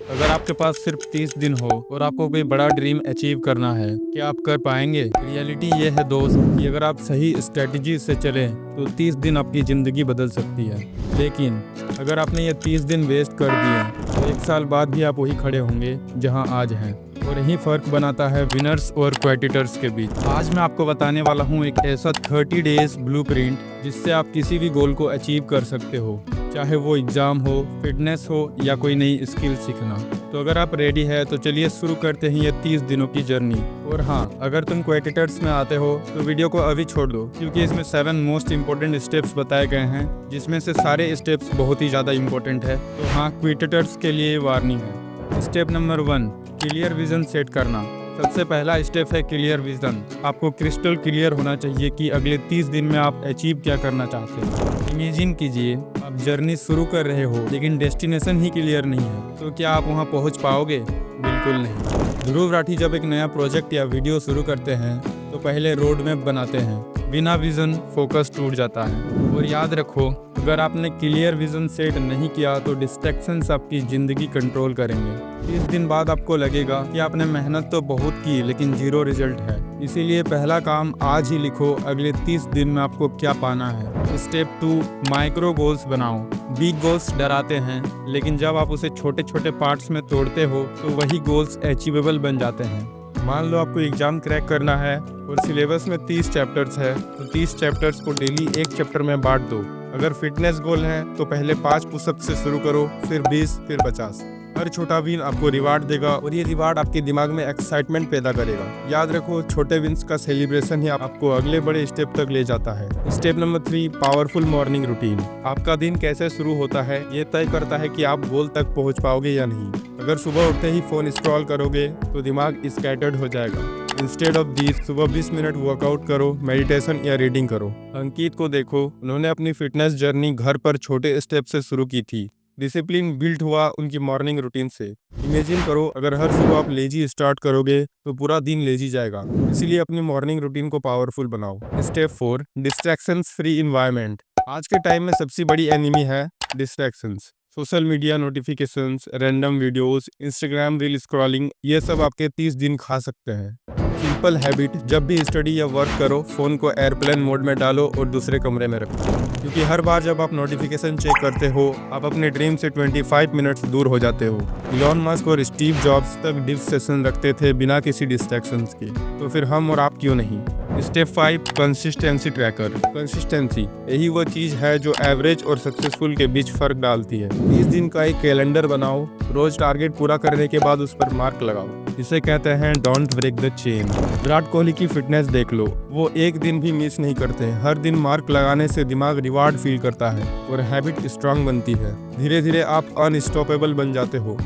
अगर आपके पास सिर्फ 30 दिन हो और आपको कोई बड़ा ड्रीम अचीव करना है, क्या आप कर पाएंगे? रियलिटी ये है दोस्त कि अगर आप सही स्ट्रेटजी से चलें तो 30 दिन आपकी ज़िंदगी बदल सकती है। लेकिन अगर आपने ये 30 दिन वेस्ट कर दिए तो 1 साल बाद भी आप वही खड़े होंगे जहां आज हैं। और यही फ़र्क बनाता है विनर्स और क्वेटिटर्स के बीच। आज मैं आपको बताने वाला हूँ एक ऐसा 30 डेज ब्लूप्रिंट जिससे आप किसी भी गोल को अचीव कर सकते हो, चाहे वो एग्ज़ाम हो, फिटनेस हो या कोई नई स्किल सीखना। तो अगर आप रेडी है तो चलिए शुरू करते हैं ये 30 दिनों की जर्नी। और हाँ, अगर तुम क्वेटिटर्स में आते हो तो वीडियो को अभी छोड़ दो, क्योंकि इसमें 7 मोस्ट इंपॉर्टेंट स्टेप्स बताए गए हैं, जिसमें से सारे स्टेप्स बहुत ही ज़्यादा इंपॉर्टेंट है। तो हाँ, क्वेटिटर्स के लिए वार्निंग है। Step number 1, clear vision set करना। सबसे पहला स्टेप है क्लियर विजन। आपको क्रिस्टल क्लियर होना चाहिए कि अगले 30 दिन में आप अचीव क्या करना चाहते हैं। इमेजिन कीजिए आप जर्नी शुरू कर रहे हो लेकिन डेस्टिनेशन ही क्लियर नहीं है, तो क्या आप वहां पहुंच पाओगे? बिल्कुल नहीं। ध्रुव राठी जब एक नया प्रोजेक्ट या वीडियो शुरू करते हैं तो पहले रोड मैप बनाते हैं। बिना विजन फोकस टूट जाता है। और याद रखो, अगर आपने क्लियर विजन सेट नहीं किया तो डिस्ट्रैक्शंस आपकी ज़िंदगी कंट्रोल करेंगे। 30 दिन बाद आपको लगेगा कि आपने मेहनत तो बहुत की लेकिन 0 रिजल्ट है। इसीलिए पहला काम आज ही लिखो, अगले 30 दिन में आपको क्या पाना है। स्टेप 2, माइक्रो गोल्स बनाओ। बिग गोल्स डराते हैं, लेकिन जब आप उसे छोटे छोटे पार्ट्स में तोड़ते हो तो वही गोल्स अचीवेबल बन जाते हैं। मान लो आपको एग्जाम क्रैक करना है और सिलेबस में 30 चैप्टर्स है, तो 30 चैप्टर्स को डेली एक चैप्टर में बांट दो। अगर फिटनेस गोल है तो पहले 5 पुशअप से शुरू करो, फिर 20, फिर 50। हर छोटा विन आपको रिवार्ड देगा और ये रिवार्ड आपके दिमाग में एक्साइटमेंट पैदा करेगा। याद रखो, छोटे विन्स का सेलिब्रेशन ही आपको अगले बड़े स्टेप तक ले जाता है। Step number 3, powerful morning routine. आपका दिन कैसे शुरू होता है ये तय करता है कि आप गोल तक पहुंच पाओगे या नहीं। अगर सुबह उठते ही फोन स्क्रॉल करोगे तो दिमाग स्कैटर्ड हो जाएगा। इंस्टेड ऑफ दिस, सुबह 20 मिनट वर्कआउट करो, मेडिटेशन या रीडिंग करो। अंकित को देखो, उन्होंने अपनी फिटनेस जर्नी घर पर छोटे स्टेप से शुरू की थी। डिसिप्लिन बिल्ड हुआ उनकी मॉर्निंग रूटीन से। इमेजिन करो, अगर हर सुबह आप लेजी स्टार्ट करोगे तो पूरा दिन लेजी जाएगा। इसीलिए अपनी मॉर्निंग रूटीन को पावरफुल बनाओ। Step 4, distractions free environment. आज के टाइम में सबसे बड़ी एनिमी है distractions. Social media notifications, random videos, Instagram reel scrolling, ये सब आपके 30 दिन खा सकते हैं। सिंपल हैबिट, जब भी स्टडी या वर्क करो फ़ोन को एयरप्लेन मोड में डालो और दूसरे कमरे में रखो, क्योंकि हर बार जब आप नोटिफिकेशन चेक करते हो आप अपने ड्रीम से 25 मिनट्स दूर हो जाते हो। इलॉन मस्क और स्टीव जॉब्स तक डीप सेशन रखते थे बिना किसी डिस्ट्रैक्शंस के, तो फिर हम और आप क्यों नहीं। Step 5, consistency tracker. कंसिस्टेंसी यही वो चीज़ है जो एवरेज और सक्सेसफुल के बीच फ़र्क डालती है। 30 दिन का एक कैलेंडर बनाओ, रोज टारगेट पूरा करने के बाद उस पर मार्क लगाओ। इसे कहते हैं don't break the chain. Virat Kohli की फिटनेस देख लो, वो एक दिन भी मिस नहीं करते। हर दिन मार्क लगाने से दिमाग रिवार्ड फील करता है और हैबिट स्ट्रांग बनती है। धीरे धीरे आप अनस्टॉपेबल बन जाते हो।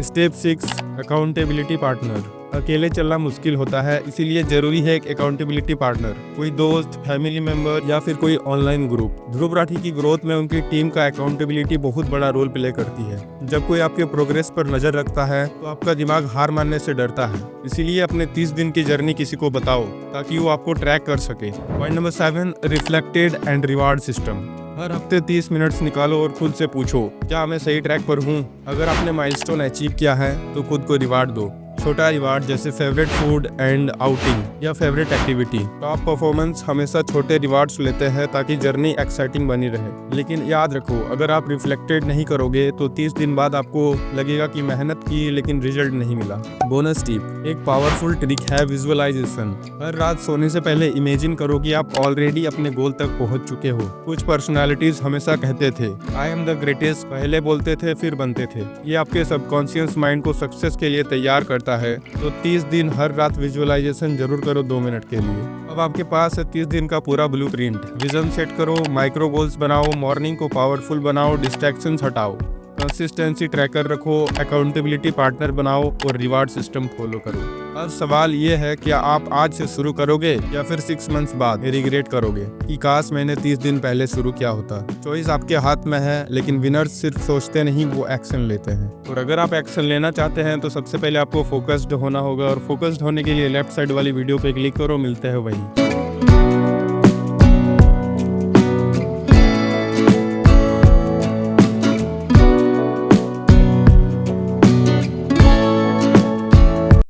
Step 6, accountability partner. अकेले चलना मुश्किल होता है, इसीलिए जरूरी है एक अकाउंटेबिलिटी पार्टनर, कोई दोस्त, फैमिली मेंबर या फिर कोई ऑनलाइन ग्रुप। ध्रुव राठी की ग्रोथ में उनकी टीम का अकाउंटेबिलिटी बहुत बड़ा रोल प्ले करती है। जब कोई आपके प्रोग्रेस पर नजर रखता है तो आपका दिमाग हार मानने से डरता है। इसीलिए अपने 30 दिन की जर्नी किसी को बताओ ताकि वो आपको ट्रैक कर सके। Point number 7, reflected and reward system. हर हफ्ते 30 मिनट्स निकालो और खुद से पूछो, क्या मैं सही ट्रैक पर हूँ? अगर आपने माइलस्टोन अचीव किया है तो खुद को रिवार्ड दो। छोटा रिवार्ड जैसे फेवरेट फूड एंड आउटिंग या फेवरेट एक्टिविटी। टॉप परफॉर्मेंस हमेशा छोटे रिवार्ड्स लेते हैं ताकि जर्नी एक्साइटिंग बनी रहे। लेकिन याद रखो, अगर आप रिफ्लेक्टेड नहीं करोगे तो 30 दिन बाद आपको लगेगा कि मेहनत की लेकिन रिजल्ट नहीं मिला। बोनस टिप, एक पावरफुल ट्रिक है विजुअलाइजेशन। हर रात सोने से पहले इमेजिन करो कि आप ऑलरेडी अपने गोल तक पहुंच चुके हो। कुछ पर्सनालिटीज हमेशा कहते थे आई एम द ग्रेटेस्ट, पहले बोलते थे फिर बनते थे। ये आपके सबकॉन्शियस माइंड को सक्सेस के लिए तैयार करता है। तो 30 दिन हर रात विजुअलाइजेशन जरूर करो 2 मिनट के लिए। अब आपके पास है 30 दिन का पूरा ब्लूप्रिंट। विजन सेट करो, माइक्रो गोल्स बनाओ, मॉर्निंग को पावरफुल बनाओ, डिस्ट्रैक्शंस हटाओ, कंसिस्टेंसी ट्रैकर रखो, अकाउंटेबिलिटी पार्टनर बनाओ और रिवार्ड सिस्टम फॉलो करो। अब सवाल ये है, क्या आप आज से शुरू करोगे या फिर 6 मंथ्स बाद रिग्रेट करोगे कि काश मैंने 30 दिन पहले शुरू किया होता। चॉइस आपके हाथ में है, लेकिन विनर्स सिर्फ सोचते नहीं, वो एक्शन लेते हैं। और अगर आप एक्शन लेना चाहते हैं तो सबसे पहले आपको फोकस्ड होना होगा, और फोकस्ड होने के लिए लेफ्ट साइड वाली वीडियो पे क्लिक करो। मिलते हैं वहीं।